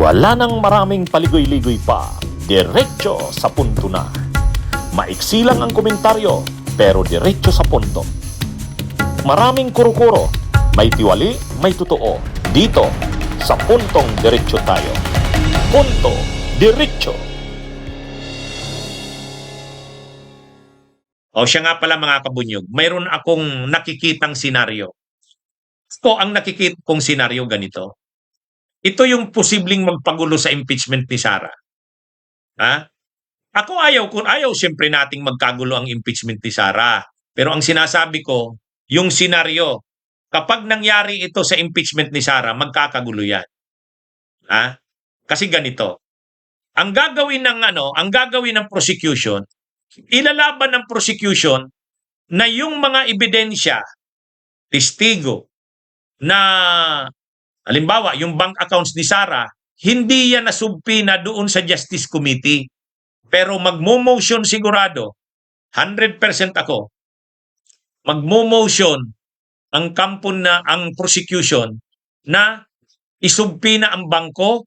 Wala nang maraming paligoy-ligoy pa, diretso sa punto na. Maiksi lang ang komentaryo, pero diretso sa punto. Maraming kuro-kuro, may tiwali, may totoo. Dito, sa puntong diretso tayo. Punto, diretso. O siya nga pala mga kabunyog, mayroon akong nakikitang senaryo. Ito ang nakikita kong senaryo ganito. Ito yung posibleng magpagulo sa impeachment ni Sara. Ha? Ako ayaw siyempre nating magkagulo ang impeachment ni Sara. Pero ang sinasabi ko, yung senaryo, kapag nangyari ito sa impeachment ni Sara, magkakagulo yan. Ha? Kasi ganito. Ang gagawin ng prosecution, ilalaban ng prosecution na yung mga ebidensya, testigo, na halimbawa, yung bank accounts ni Sara, hindi yan nasubpina doon sa Justice Committee. Pero magmo-motion sigurado, 100% ako, magmo-motion ang prosecution na isubpina ang bangko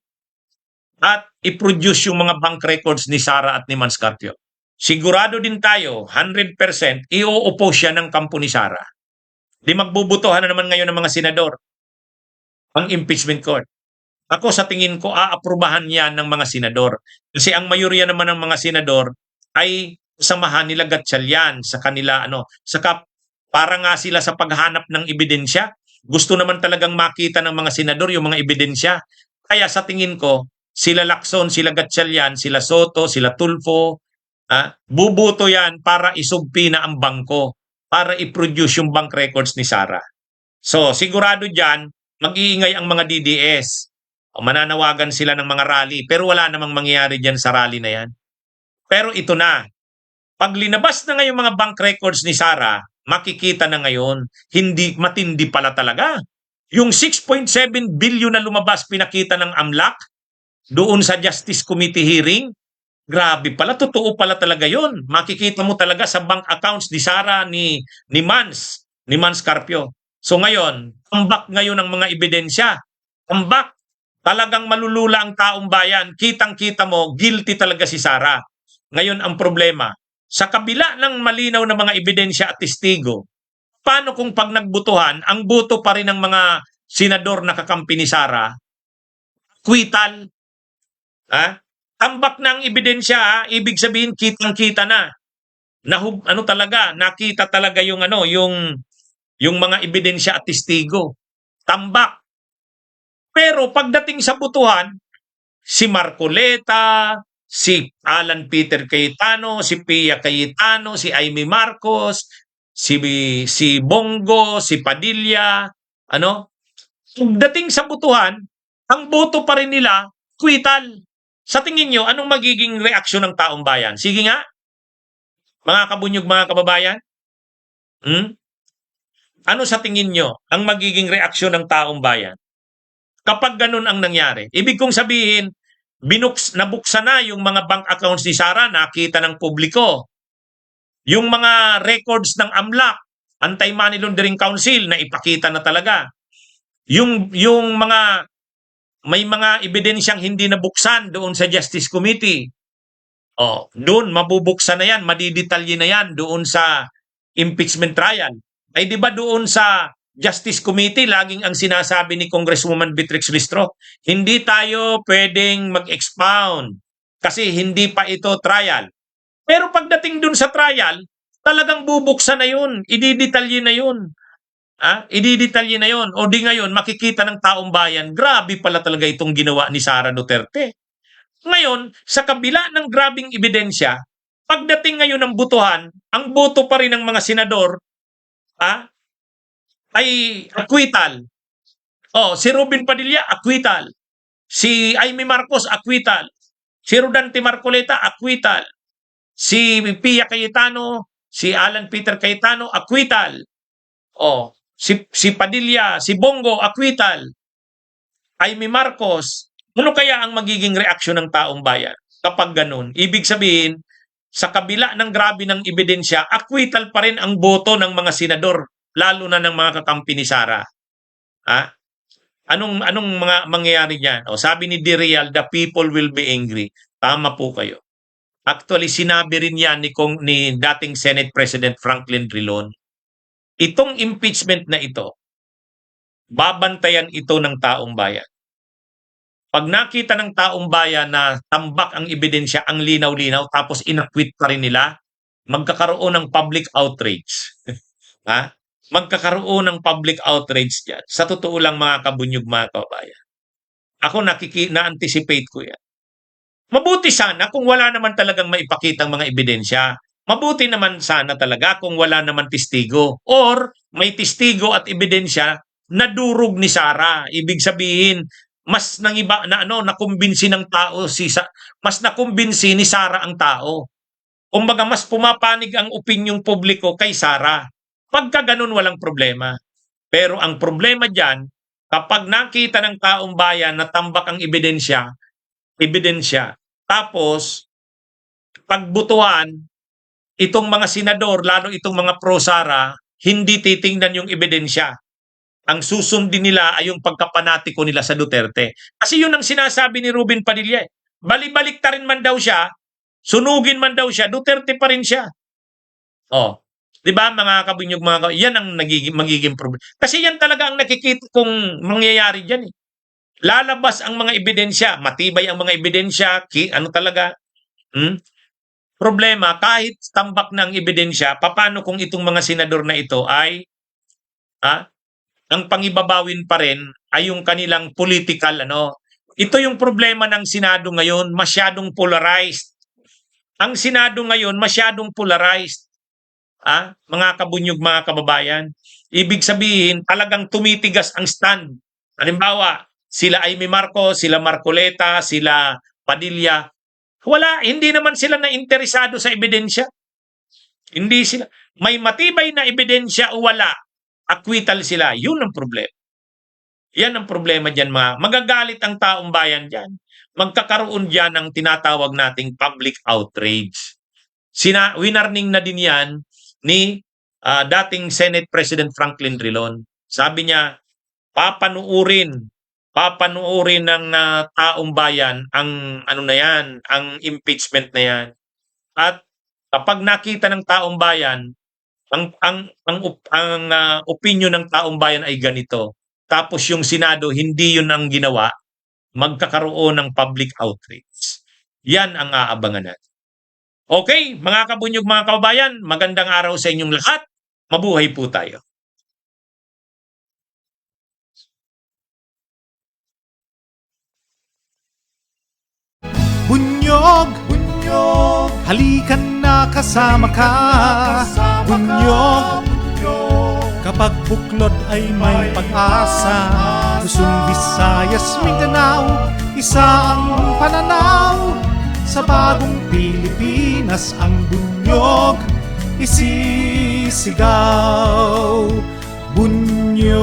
at i-produce yung mga bank records ni Sara at ni Manscarpio. Sigurado din tayo, 100%, i-oppose siya ng kampo ni Sara. Di magbubutuhan na naman ngayon ng mga senador ang impeachment court. Ako sa tingin ko, aaprubahan yan ng mga senador. Kasi ang mayorya naman ng mga senador ay samahan nila Gatchalian sa kanila, saka para nga sila sa paghanap ng ebidensya. Gusto naman talagang makita ng mga senador yung mga ebidensya. Kaya sa tingin ko, sila Lacson, sila Gatchalian, sila Soto, sila Tulfo, bubuto yan para isubpina ang bangko, para i-produce yung bank records ni Sara. So, sigurado dyan, mag-iingay ang mga DDS. O mananawagan sila ng mga rally, pero wala namang mangyayari dyan sa rally na yan. Pero ito na, pag linabas na ngayon mga bank records ni Sara, makikita na ngayon, matindi pala talaga. Yung 6.7 billion na lumabas pinakita ng AMLAC doon sa Justice Committee hearing, grabe pala, totoo pala talaga yun. Makikita mo talaga sa bank accounts ni Sara, ni Mans Carpio. So ngayon, tambak ngayon ang mga ebidensya. Tambak. Talagang malulula ang taong bayan. Kitang-kita mo, guilty talaga si Sara. Ngayon ang problema, sa kabila ng malinaw na mga ebidensya at testigo, paano kung pag nagbutuhan, ang boto pa rin ng mga senador na kakampi ni Sara, kwital? Tambak na ang ebidensya, ibig sabihin kitang-kita na. Nakita talaga yung mga ebidensya at testigo. Tambak. Pero pagdating sa butuhan, si Marcoleta, si Alan Peter Cayetano, si Pia Cayetano, si Amy Marcos, si Bongo, si Padilla, pagdating sa butuhan, ang boto pa rin nila, kwital. Sa tingin nyo, anong magiging reaksyon ng taong bayan? Sige nga, mga kabunyog, mga kababayan. Ano sa tingin nyo ang magiging reaksyon ng taong bayan kapag ganun ang nangyari? Ibig kong sabihin, nabuksan na yung mga bank accounts ni Sara, nakita ng publiko. Yung mga records ng AMLAC, Anti-Money Laundering Council, na ipakita na talaga. Yung may mga ebidensyang hindi nabuksan doon sa Justice Committee. Doon mabubuksan na yan, madidetalye na yan doon sa impeachment trial. Ay di ba doon sa Justice Committee, laging ang sinasabi ni Congresswoman Beatrix Listro, hindi tayo pwedeng mag-expound kasi hindi pa ito trial. Pero pagdating dun sa trial, talagang bubuksan na yun, ididetalye na yun. Ididetalye na yun. O di ngayon, makikita ng taong bayan, grabe pala talaga itong ginawa ni Sara Duterte. Ngayon, sa kabila ng grabing ebidensya, pagdating ngayon ng butuhan, ang boto pa rin ng mga senador, ay acquittal. Si Robin Padilla, acquittal. Si Amy Marcos, acquittal. Si Rodante Marcoleta, acquittal. Si Pia Cayetano, si Alan Peter Cayetano, acquittal. Si Padilla, si Bongo, acquittal. Amy Marcos, ano kaya ang magiging reaksyon ng taong bayan kapag ganun? Ibig sabihin, sa kabila ng grabe ng ebidensya, acquittal pa rin ang boto ng mga senador, lalo na ng mga kakampi ni Sara. Anong mga mangyayari diyan? O sabi ni Dirial, the people will be angry. Tama po kayo. Actually, sinabi rin yan ni dating Senate President Franklin Drilon. Itong impeachment na ito, babantayan ito ng taong bayan. Pag nakita ng taong bayan na tambak ang ebidensya, ang linaw-linaw, tapos inakwit pa rin nila, magkakaroon ng public outrage. Ha? Magkakaroon ng public outrage dyan. Sa totoo lang mga kabunyog, mga kabayan. Ako na-anticipate ko yan. Mabuti sana kung wala naman talagang maipakitang mga ebidensya. Mabuti naman sana talaga kung wala naman testigo. Or may testigo at ebidensya na durog ni Sara. Ibig sabihin, mas nangiba na nakumbinsi ng tao mas nakumbinsi ni Sara ang tao. Kumbaga mas pumapanig ang opinyong publiko kay Sara. Pagka ganun walang problema. Pero ang problema diyan, kapag nakita ng taong bayan na tambak ang ebidensya, tapos pagbutuhan itong mga senador, lalo itong mga pro-Sara, hindi titingnan yung ebidensya. Ang susundin nila ay yung pagkapanatiko nila sa Duterte. Kasi yun ang sinasabi ni Ruben Padilla. Bali-balik ta rin man daw siya, sunugin man daw siya, Duterte pa rin siya. Oh, 'di ba mga kabunyog, yan ang magiging problema. Kasi yan talaga ang nakikita kong mangyayari diyan eh. Lalabas ang mga ebidensya, matibay ang mga ebidensya, talaga? Problema, kahit tambak ng ebidensya, paano kung itong mga senador na ito ay ang pangibabawin pa rin ay yung kanilang political Ito yung problema ng Senado ngayon, masyadong polarized. Ang Senado ngayon masyadong polarized. Mga kabunyog, mga kababayan. Ibig sabihin, talagang tumitigas ang stand. Halimbawa, sila Amy Marcos, sila Marcoleta, sila Padilla. Hindi naman sila na interesado sa ebidensya. Hindi sila. May matibay na ebidensya o wala, acquittal sila. Yun ang problema. Yan ang problema dyan, magagalit ang taong bayan dyan. Magkakaroon dyan ng tinatawag nating public outrage. Winarning na din yan ni dating Senate President Franklin Drilon. Sabi niya, papanuurin ng taong bayan ang ang impeachment na yan. At kapag nakita ng taong bayan, ang opinion ng taong bayan ay ganito, tapos yung Senado hindi yun ang ginawa, magkakaroon ng public outrage. Yan ang aabangan natin. Okay, mga kabunyog, mga kababayan, magandang araw sa inyong lahat. Mabuhay po tayo. Bunyog, halikan na kasama ka. Bunyog, kapag buklod ay may pag-asa. Luzon, Visayas, Mindanao, isa ang pananaw. Sa bagong Pilipinas ang bunyog isisigaw. Bunyog,